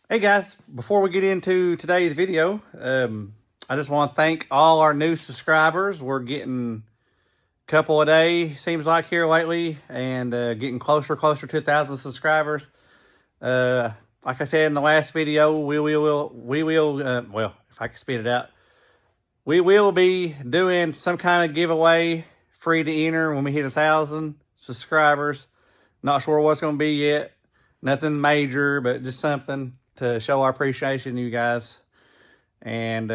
Hey guys, before we get into today's video, I just want to thank all our new subscribers. We're getting a couple a day, seems like, here lately, and getting closer to 1,000 subscribers. Like I said in the last video, we will, well, if I can spit it out, we will be doing some kind of giveaway, free to enter, when we hit 1,000 subscribers. Not sure what's going to be yet. Nothing major, but just something to show our appreciation to you guys. And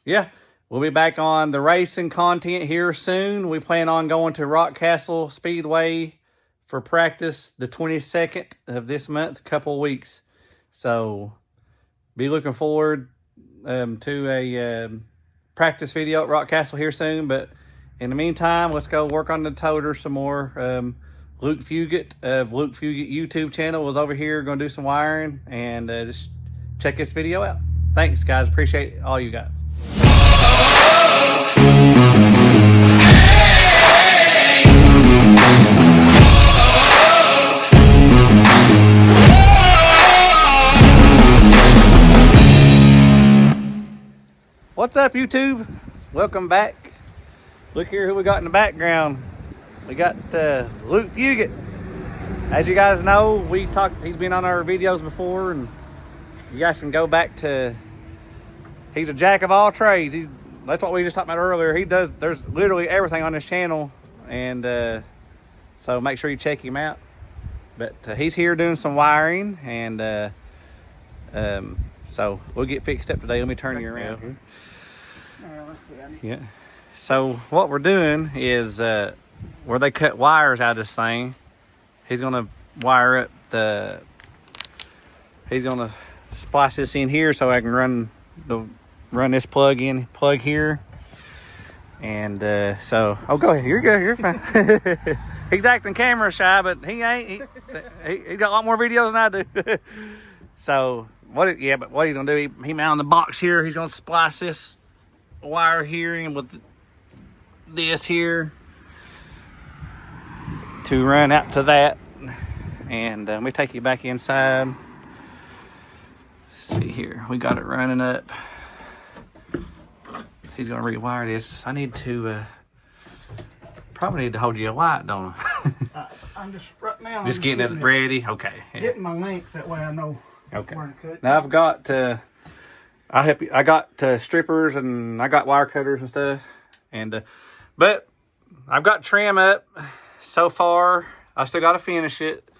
yeah, we'll be back on the racing content here soon. We plan on going to Rock Castle Speedway for practice the 22nd of this month, a couple of weeks. So be looking forward to a practice video at Rock Castle here soon. But in the meantime, let's go work on the toter some more. Luke Fugit of Luke Fugit YouTube channel was over here going to do some wiring, and just check this video out. Thanks, guys. Appreciate all you guys. What's up, YouTube? Welcome back. Look here who we got in the background. We got Luke Fugit. As you guys know, he's been on our videos before, and you guys can go back to, he's a jack of all trades. That's what we just talked about earlier. There's literally everything on his channel, and so make sure you check him out. But he's here doing some wiring, and so we'll get fixed up today. Let me turn you around here. Let's see. Yeah. So what we're doing is where they cut wires out of this thing, he's gonna wire up he's gonna splice this in here so I can run this plug here. And so, oh, go ahead, you're good, you're fine. He's acting camera shy, but he ain't. He got a lot more videos than I do. So what he's gonna do, he mounted the box here. He's gonna splice this wire here in with this here to run out to that. And let me take you back inside. Let's see here, we got it running up. He's gonna rewire this. I need to probably need to hold you a light, don't I? I'm just right now. Just getting it ready. Okay. Yeah. Getting my length, that way I know okay. where to cut. Now I've got I got strippers, and I got wire cutters and stuff, and but I've got trim up so far. I still got to finish it,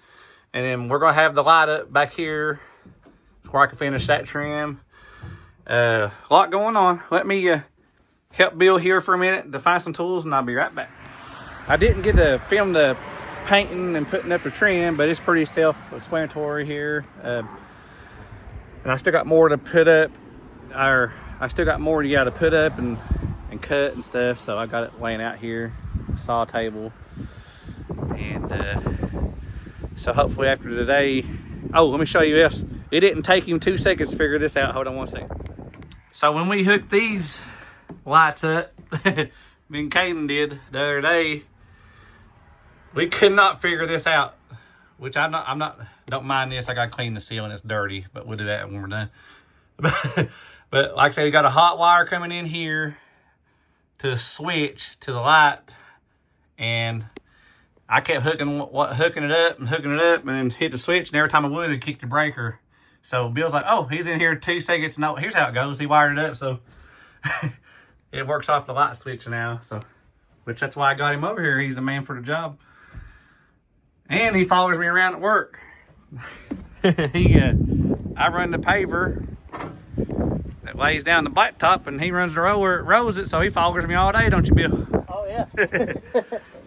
and then we're gonna have the light up back here where I can finish that trim. A lot going on. Let me help Bill here for a minute to find some tools, and I'll be right back. I didn't get to film the painting and putting up the trim, but it's pretty self-explanatory here. And I still got more to put up. I still got more to put up and cut and stuff. So I got it laying out here, saw table, and so hopefully after today. Oh, let me show you this. It didn't take him 2 seconds to figure this out. Hold on 1 second. So when we hooked these lights up, me and Caden did the other day, we could not figure this out. Which don't mind this. I gotta clean the ceiling, it's dirty, but we'll do that when we're done. But like I said, we got a hot wire coming in here to switch to the light, and I kept hooking it up, and then hit the switch, and every time I would, it kicked the breaker. So Bill's like, oh, he's in here 2 seconds. No, here's how it goes. He wired it up, so it works off the light switch now. So, which that's why I got him over here. He's the man for the job. And he follows me around at work. I run the paver that lays down the blacktop, and he runs the roller, rows it, so he follows me all day, don't you, Bill? Oh, yeah.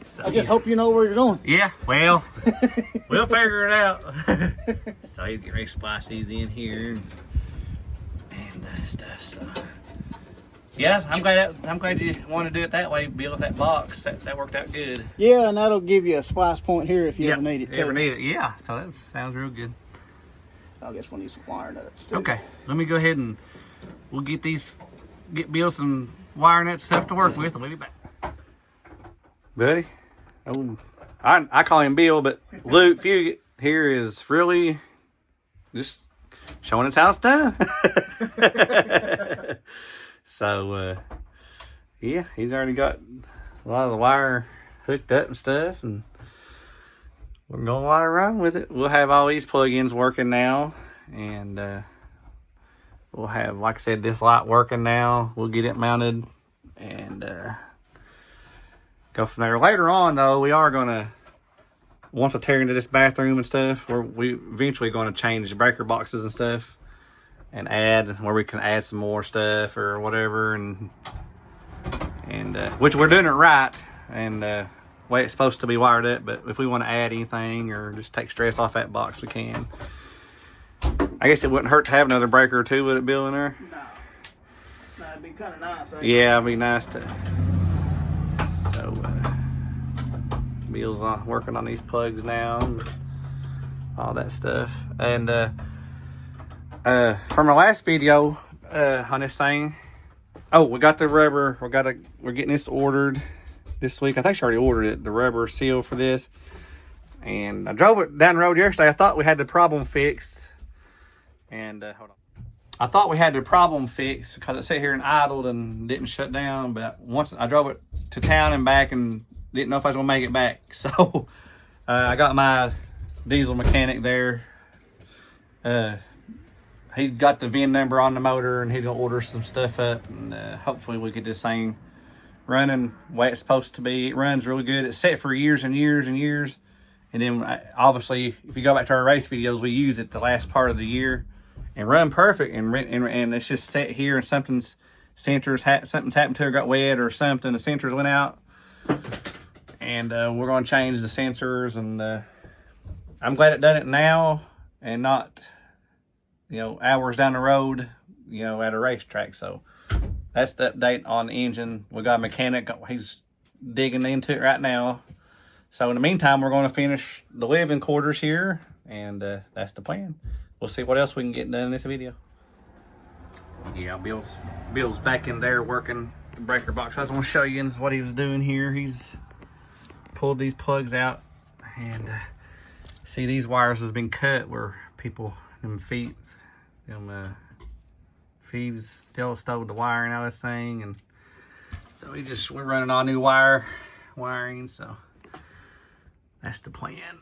So I just hope you know where you're going. Yeah, well, we'll figure it out. So he's getting ready to splice these in here and stuff. So yeah, I'm glad you want to do it that way, Bill, with that box. That worked out good. Yeah, and that'll give you a splice point here if you ever need it. Ever need it? Yeah. So that sounds real good. I guess we'll need some wire nuts too. Okay, let me go ahead and we'll get Bill some wire nut stuff to work with. I'll be back. Buddy, oh, I call him Bill, but Luke Fugit here is really just showing us how it's done. So, yeah, he's already got a lot of the wire hooked up and stuff, and we're going right around with it. We'll have all these plug-ins working now, and we'll have, like I said, this light working now. We'll get it mounted and go from there. Later on, though, we are going to, once I tear into this bathroom and stuff, we eventually going to change the breaker boxes and stuff and add, where we can add some more stuff or whatever, and which we're doing it right, and way it's supposed to be wired up. But if we want to add anything or just take stress off that box, we can. I guess it wouldn't hurt to have another breaker or two, would it, Bill, in there? No, it'd be kind of nice. Yeah, it'd be nice to. So, Bill's working on these plugs now, and all that stuff. And from our last video on this thing, oh, we got the rubber. We're getting this ordered this week. I think she already ordered it, the rubber seal for this. And I drove it down the road yesterday. I thought we had the problem fixed. And hold on. I thought we had the problem fixed because it sat here and idled and didn't shut down. But once I drove it to town and back and didn't know if I was going to make it back. So I got my diesel mechanic there. He got the VIN number on the motor, and he's going to order some stuff up. And hopefully we get this thing running the way it's supposed to be. It runs really good. It's set for years and years and years. And then obviously, if you go back to our race videos, we use it the last part of the year and run perfect. And it's just set here, and something's happened to it, got wet or something. The sensors went out, and we're going to change the sensors. And I'm glad it done it now and not, hours down the road, at a racetrack. So that's the update on the engine. We got a mechanic. He's digging into it right now. So in the meantime, we're going to finish the living quarters here, and that's the plan. We'll see what else we can get done in this video. Yeah, Bill's back in there working the breaker box. I was going to show you what he was doing here. He's pulled these plugs out, and see, these wires has been cut where them feeds still stowed the wiring out of this thing, and so we're running all new wiring. So that's the plan.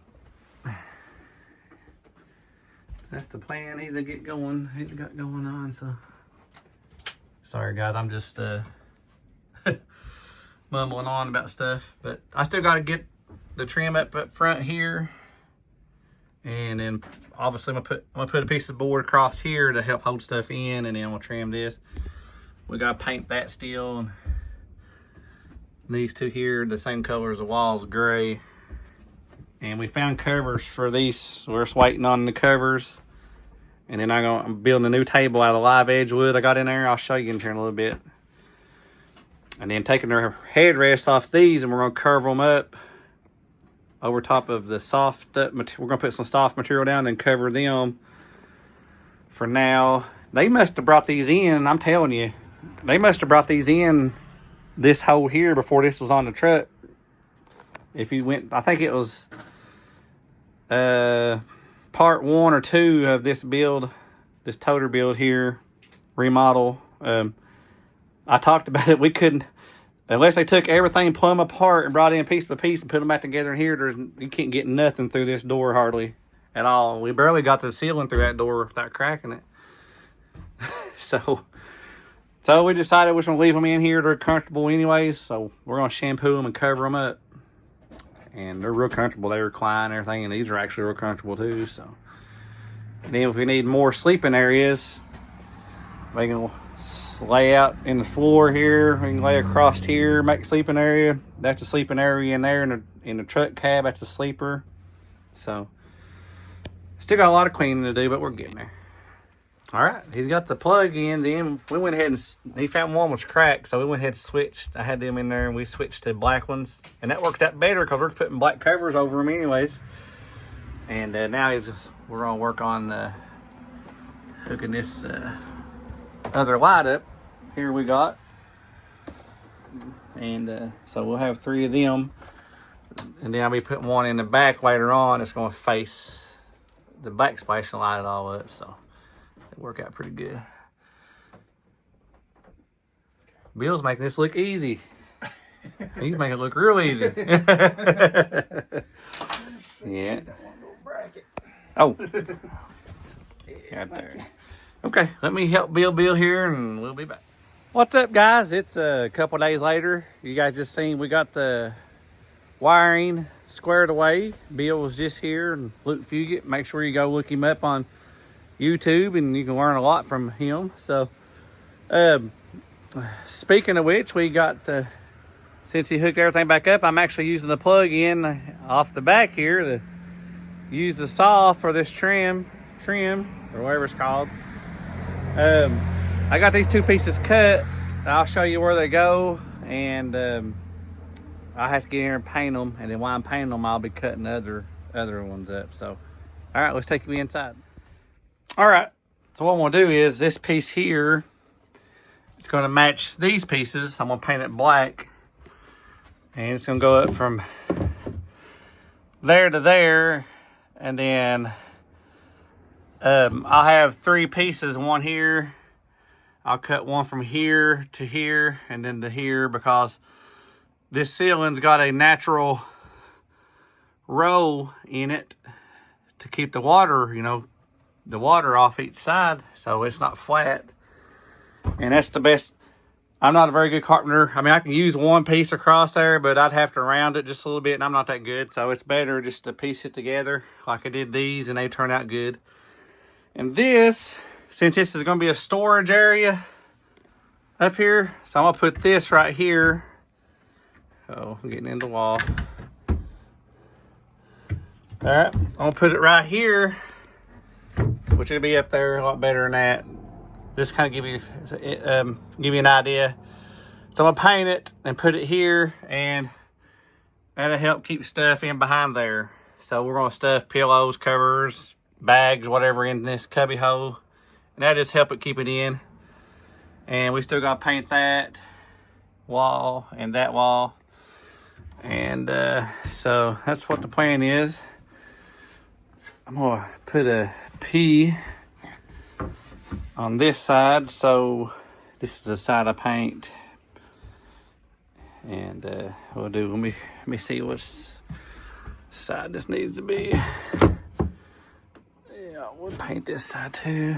That's the plan. He's got going on. So sorry guys, I'm just mumbling on about stuff, but I still got to get the trim up front here, and then obviously I'm gonna put a piece of board across here to help hold stuff in, and then I'm gonna trim this. We gotta paint that still, and these two here the same color as the walls, gray. And we found covers for these. We're just waiting on the covers. And then I'm building a new table out of live edge wood I got in there. I'll show you in here in a little bit. And then taking their headrests off these, and we're going to curve them up over top of the soft material. We're going to put some soft material down and cover them for now. They must have brought these in. I'm telling you. They must have brought these in this hole here before this was on the truck. If you went, I think it was part 1 or 2 of this build, this toter build here, remodel. I talked about it. We couldn't, unless they took everything plumb apart and brought in piece by piece and put them back together in here, you can't get nothing through this door hardly at all. We barely got the ceiling through that door without cracking it. So we decided we're going to leave them in here. They're comfortable anyways, so we're going to shampoo them and cover them up. And they're real comfortable. They recline and everything, and these are actually real comfortable too. So, and then if we need more sleeping areas, we can lay out in the floor here. We can lay across here, make a sleeping area. That's a sleeping area in there. In the truck cab, that's a sleeper. So, still got a lot of cleaning to do, but we're getting there. All right, he's got the plug-ins in. We went ahead and he found one was cracked, so we went ahead and switched. I had them in there, and we switched to black ones, and that worked out better because we're putting black covers over them anyways. And now we're gonna work on hooking this other light up. Here we got, and so we'll have 3 of them, and then I'll be putting one in the back later on. It's gonna face the backsplash and light it all up. So. They work out pretty good. Bill's making this look easy. He's making it look real easy. Yeah. Oh. Got there. Okay, let me help Bill here and we'll be back. What's up, guys? It's a couple days later. You guys just seen we got the wiring squared away. Bill was just here, and Luke Fugit. Make sure you go look him up on YouTube and you can learn a lot from him. So, speaking of which, we got, since he hooked everything back up, I'm actually using the plug-in off the back here to use the saw for this trim, or whatever it's called. I got these two pieces cut. I'll show you where they go, and I have to get here and paint them, and then while I'm painting them, I'll be cutting other ones up. So, all right, let's take you inside. All right, so what I'm gonna do is this piece here, it's gonna match these pieces. I'm gonna paint it black, and it's gonna go up from there to there, and then I'll have three pieces, one here. I'll cut one from here to here and then to here, because this ceiling's got a natural roll in it to keep the water, the water off each side, so it's not flat. And that's the best. I'm not a very good carpenter. I mean, I can use one piece across there, but I'd have to round it just a little bit, and I'm not that good. So it's better just to piece it together like I did these, and they turn out good. And this, since this is going to be a storage area up here, so I'm going to put this right here. Oh, I'm getting in the wall. All right, I'm going to put it right here, which will be up there a lot better than that. Just kind of give you an idea. So I'm going to paint it and put it here, and that'll help keep stuff in behind there. So we're going to stuff pillows, covers, bags, whatever in this cubby hole, and that just help it keep it in. And we still got to paint that wall and that wall, and so that's what the plan is. I'm gonna put a P on this side, so this is the side I paint, and we'll do. Let me see what side this needs to be. We'll paint this side too.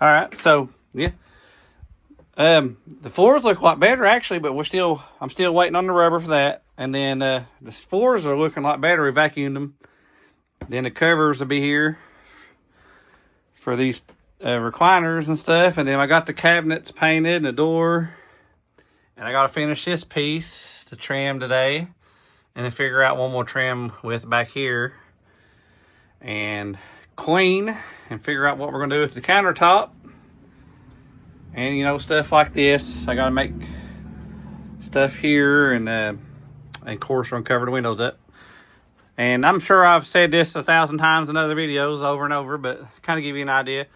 All right, so yeah, the floors look a lot better actually, but I'm still waiting on the rubber for that. And then the floors are looking a lot better. We vacuumed them. Then the covers will be here for these recliners and stuff. And then I got the cabinets painted and the door. And I got to finish this piece to trim today, and then figure out one more trim with back here, and clean and figure out what we're going to do with the countertop. And, stuff like this. I got to make stuff here, and of course, we're going to cover the windows up. And I'm sure I've said this 1,000 times in other videos over and over, but kind of give you an idea.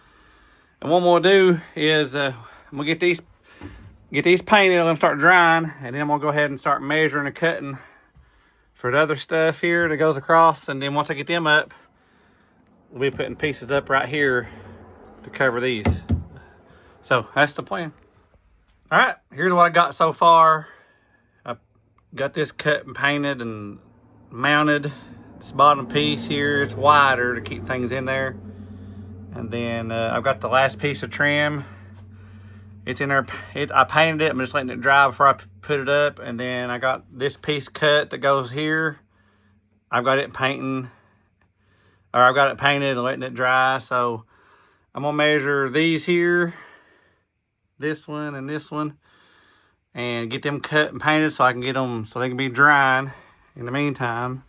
And what I'm going to do is I'm going to get these painted, let them start drying, and then I'm going to go ahead and start measuring and cutting for the other stuff here that goes across. And then once I get them up, we'll be putting pieces up right here to cover these. So that's the plan. All right, here's what I got so far. I got this cut and painted and mounted. This bottom piece here, it's wider to keep things in there. And then I've got the last piece of trim. It's in there. I painted it. I'm just letting it dry before I put it up. And then I got this piece cut that goes here. I've got it painted and letting it dry. So I'm gonna measure these here, this one and this one, and get them cut and painted so I can get them so they can be drying in the meantime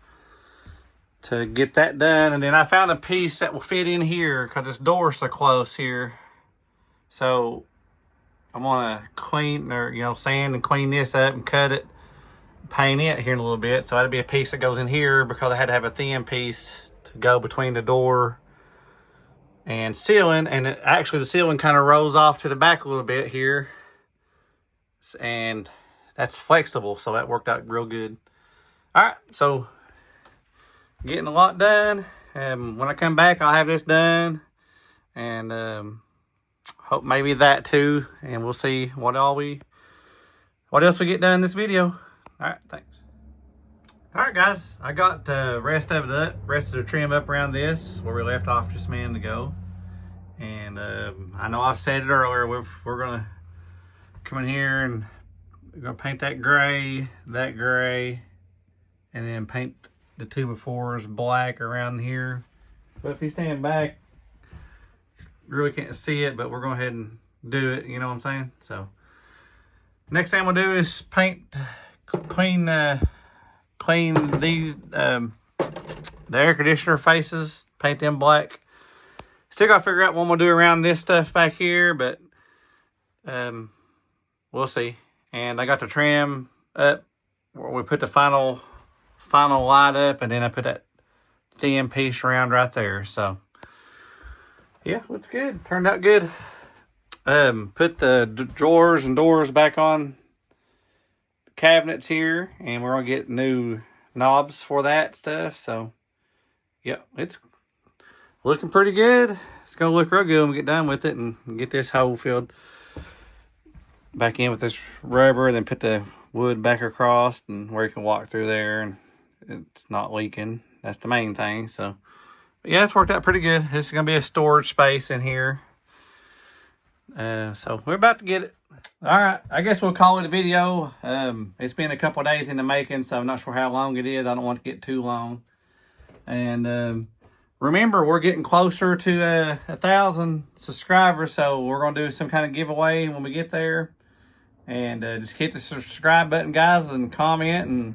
to get that done. And then I found a piece that will fit in here because this door's so close here. So I'm gonna clean, or sand and clean this up and cut it, paint it here in a little bit. So that'll be a piece that goes in here because I had to have a thin piece to go between the door and ceiling. And actually the ceiling kind of rolls off to the back a little bit here, and that's flexible, so that worked out real good. All right, so getting a lot done. When I come back, I'll have this done. And hope maybe that too. And we'll see what else we get done in this video. All right, thanks. All right, guys, I got the rest of the trim up around this where we left off just a minute ago. And I know I said it earlier, we're gonna come in here and we're gonna paint that gray, and then paint the 2x4s black around here. But if you stand back, you really can't see it, but we're going ahead and do it, you know what I'm saying? So next thing we'll do is clean these the air conditioner faces, paint them black. Still gotta figure out what we'll do around this stuff back here, but we'll see. And I got the trim up where we put the final light up, and then I put that thin piece around right there. So yeah, looks good. Turned out good. Put the drawers and doors back on the cabinets here, and we're gonna get new knobs for that stuff. So yeah, it's looking pretty good. It's gonna look real good when we get done with it and get this hole filled back in with this rubber, and then put the wood back across and where you can walk through there and it's not leaking. That's the main thing. So but yeah, it's worked out pretty good. This is gonna be a storage space in here. So we're about to get it. All right, I guess we'll call it a video. It's been a couple of days in the making, so I'm not sure how long it is. I don't want to get too long. And remember, we're getting closer to 1,000 subscribers, so we're gonna do some kind of giveaway when we get there. And just hit the subscribe button, guys, and comment and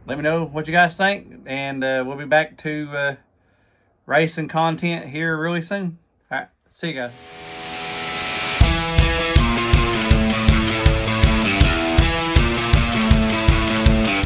let me know what you guys think. And we'll be back to racing content here really soon. All right, see you guys.